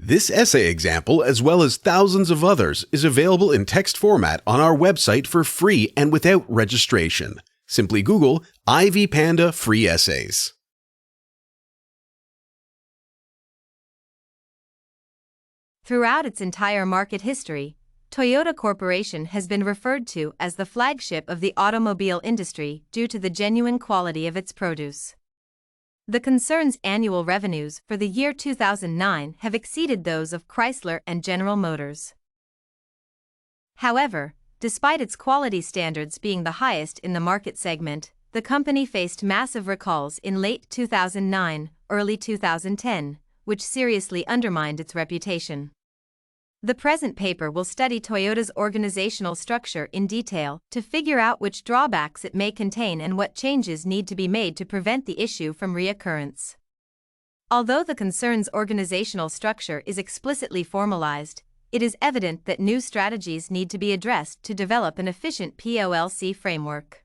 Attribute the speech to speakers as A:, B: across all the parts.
A: This essay example, as well as thousands of others, is available in text format on our website for free and without registration. Simply Google Ivy Panda Free Essays.
B: Throughout its entire market history, Toyota Corporation has been referred to as the flagship of the automobile industry due to the genuine quality of its produce. The concern's annual revenues for the year 2009 have exceeded those of Chrysler and General Motors. However, despite its quality standards being the highest in the market segment, the company faced massive recalls in late 2009, early 2010, which seriously undermined its reputation. The present paper will study Toyota's organizational structure in detail to figure out which drawbacks it may contain and what changes need to be made to prevent the issue from reoccurrence. Although the concern's organizational structure is explicitly formalized, it is evident that new strategies need to be addressed to develop an efficient POLC framework.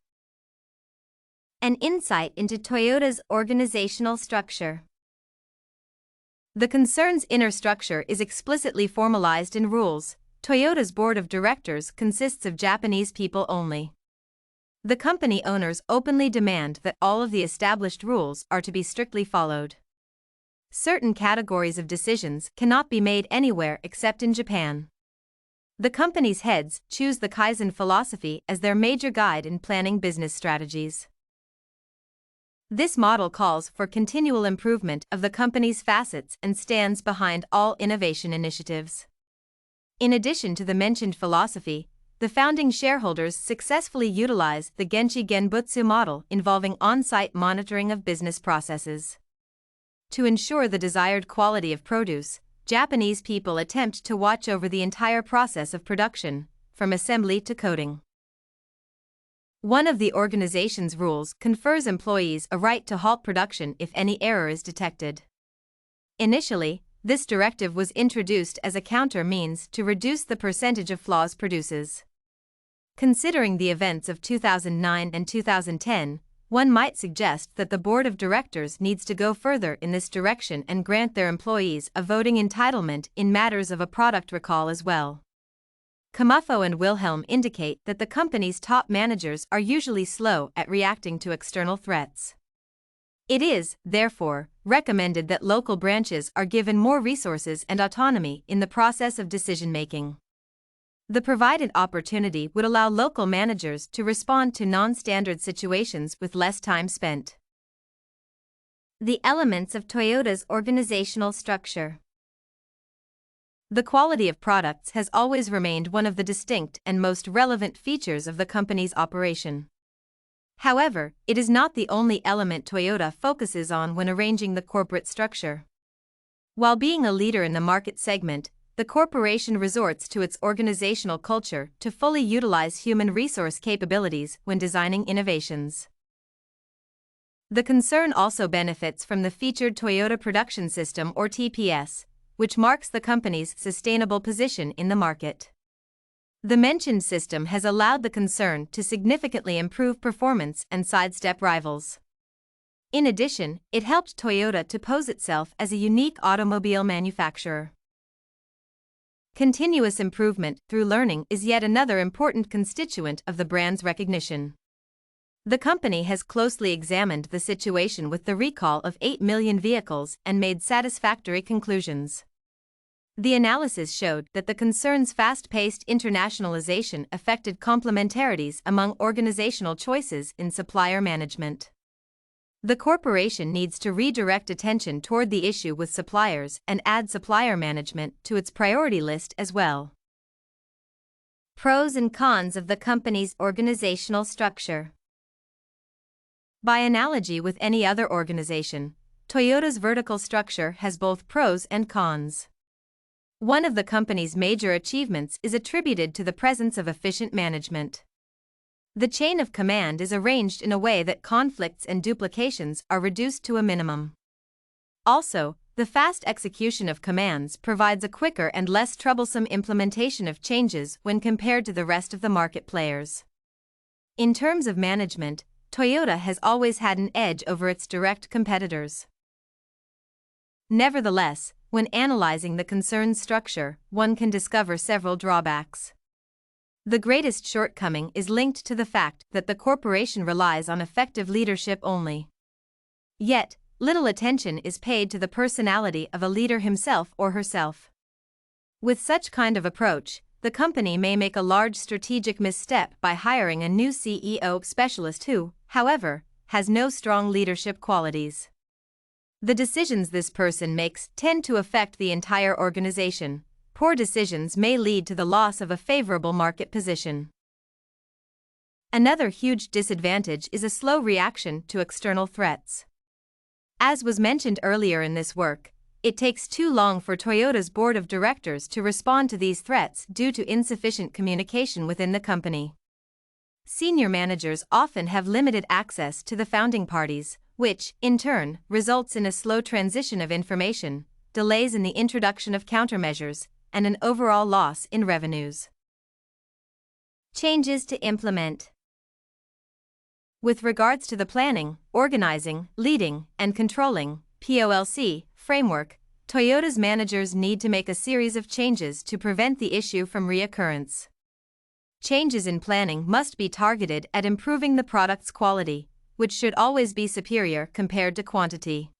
B: An insight into Toyota's organizational structure. The concern's inner structure is explicitly formalized in rules. Toyota's board of directors consists of Japanese people only. The company owners openly demand that all of the established rules are to be strictly followed. Certain categories of decisions cannot be made anywhere except in Japan. The company's heads choose the Kaizen philosophy as their major guide in planning business strategies. This model calls for continual improvement of the company's facets and stands behind all innovation initiatives. In addition to the mentioned philosophy, the founding shareholders successfully utilize the Genchi Genbutsu model involving on-site monitoring of business processes. To ensure the desired quality of produce, Japanese people attempt to watch over the entire process of production, from assembly to coating. One of the organization's rules confers employees a right to halt production if any error is detected. Initially, this directive was introduced as a counter means to reduce the percentage of flaws produces. Considering the events of 2009 and 2010, one might suggest that the board of directors needs to go further in this direction and grant their employees a voting entitlement in matters of a product recall as well. Camuffo and Wilhelm indicate that the company's top managers are usually slow at reacting to external threats. It is, therefore, recommended that local branches are given more resources and autonomy in the process of decision-making. The provided opportunity would allow local managers to respond to non-standard situations with less time spent. The elements of Toyota's organizational structure. The quality of products has always remained one of the distinct and most relevant features of the company's operation. However, it is not the only element Toyota focuses on when arranging the corporate structure. While being a leader in the market segment, the corporation resorts to its organizational culture to fully utilize human resource capabilities when designing innovations. The concern also benefits from the Featured Toyota Production System or TPS, which marks the company's sustainable position in the market. The mentioned system has allowed the concern to significantly improve performance and sidestep rivals. In addition, it helped Toyota to pose itself as a unique automobile manufacturer. Continuous improvement through learning is yet another important constituent of the brand's recognition. The company has closely examined the situation with the recall of 8 million vehicles and made satisfactory conclusions. The analysis showed that the concern's fast-paced internationalization affected complementarities among organizational choices in supplier management. The corporation needs to redirect attention toward the issue with suppliers and add supplier management to its priority list as well. Pros and cons of the company's organizational structure. By analogy with any other organization, Toyota's vertical structure has both pros and cons. One of the company's major achievements is attributed to the presence of efficient management. The chain of command is arranged in a way that conflicts and duplications are reduced to a minimum. Also, the fast execution of commands provides a quicker and less troublesome implementation of changes when compared to the rest of the market players. In terms of management, Toyota has always had an edge over its direct competitors. Nevertheless, when analyzing the concern's structure, one can discover several drawbacks. The greatest shortcoming is linked to the fact that the corporation relies on effective leadership only. Yet, little attention is paid to the personality of a leader himself or herself. With such kind of approach, the company may make a large strategic misstep by hiring a new CEO specialist who, however, has no strong leadership qualities. The decisions this person makes tend to affect the entire organization. Poor decisions may lead to the loss of a favorable market position. Another huge disadvantage is a slow reaction to external threats. As was mentioned earlier in this work, it takes too long for Toyota's board of directors to respond to these threats due to insufficient communication within the company. Senior managers often have limited access to the founding parties, which, in turn, results in a slow transition of information, delays in the introduction of countermeasures, and an overall loss in revenues. Changes to implement. With regards to the planning, organizing, leading, and controlling (POLC) framework, Toyota's managers need to make a series of changes to prevent the issue from reoccurrence. Changes in planning must be targeted at improving the product's quality, which should always be superior compared to quantity.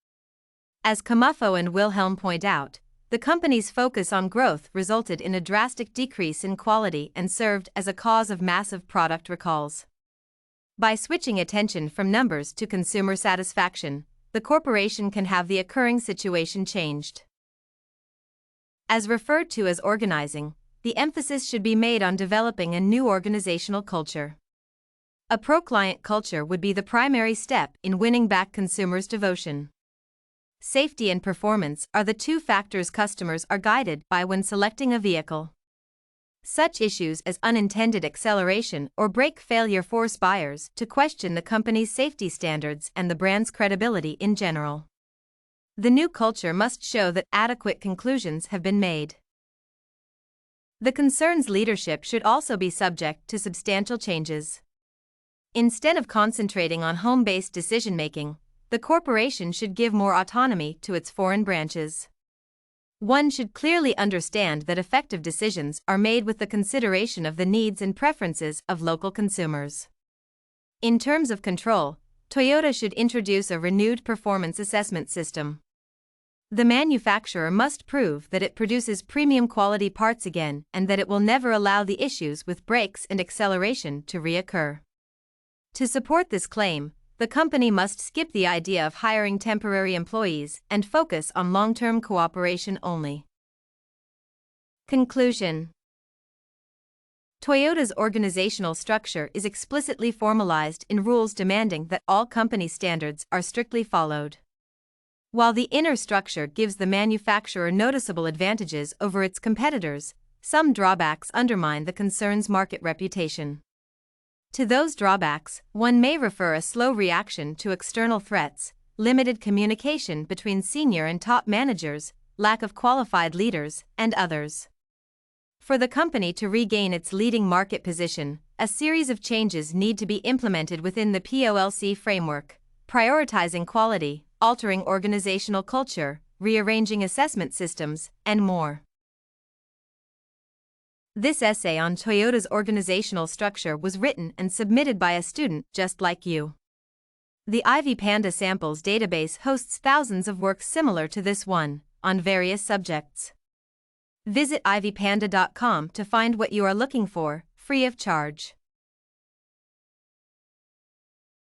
B: As Camuffo and Wilhelm point out, the company's focus on growth resulted in a drastic decrease in quality and served as a cause of massive product recalls. By switching attention from numbers to consumer satisfaction, the corporation can have the occurring situation changed. As referred to as organizing, the emphasis should be made on developing a new organizational culture. A pro-client culture would be the primary step in winning back consumers' devotion. Safety and performance are the two factors customers are guided by when selecting a vehicle. Such issues as unintended acceleration or brake failure force buyers to question the company's safety standards and the brand's credibility in general. The new culture must show that adequate conclusions have been made. The concern's leadership should also be subject to substantial changes. Instead of concentrating on home-based decision-making, the corporation should give more autonomy to its foreign branches. One should clearly understand that effective decisions are made with the consideration of the needs and preferences of local consumers. In terms of control, Toyota should introduce a renewed performance assessment system. The manufacturer must prove that it produces premium quality parts again and that it will never allow the issues with brakes and acceleration to reoccur. To support this claim, the company must skip the idea of hiring temporary employees and focus on long-term cooperation only. Conclusion. Toyota's organizational structure is explicitly formalized in rules demanding that all company standards are strictly followed. While the inner structure gives the manufacturer noticeable advantages over its competitors, some drawbacks undermine the concern's market reputation. To those drawbacks, one may refer a slow reaction to external threats, limited communication between senior and top managers, lack of qualified leaders, and others. For the company to regain its leading market position, a series of changes need to be implemented within the POLC framework, prioritizing quality, altering organizational culture, rearranging assessment systems, and more. This essay on Toyota's organizational structure was written and submitted by a student just like you. The Ivy Panda Samples database hosts thousands of works similar to this one, on various subjects. Visit ivypanda.com to find what you are looking for, free of charge.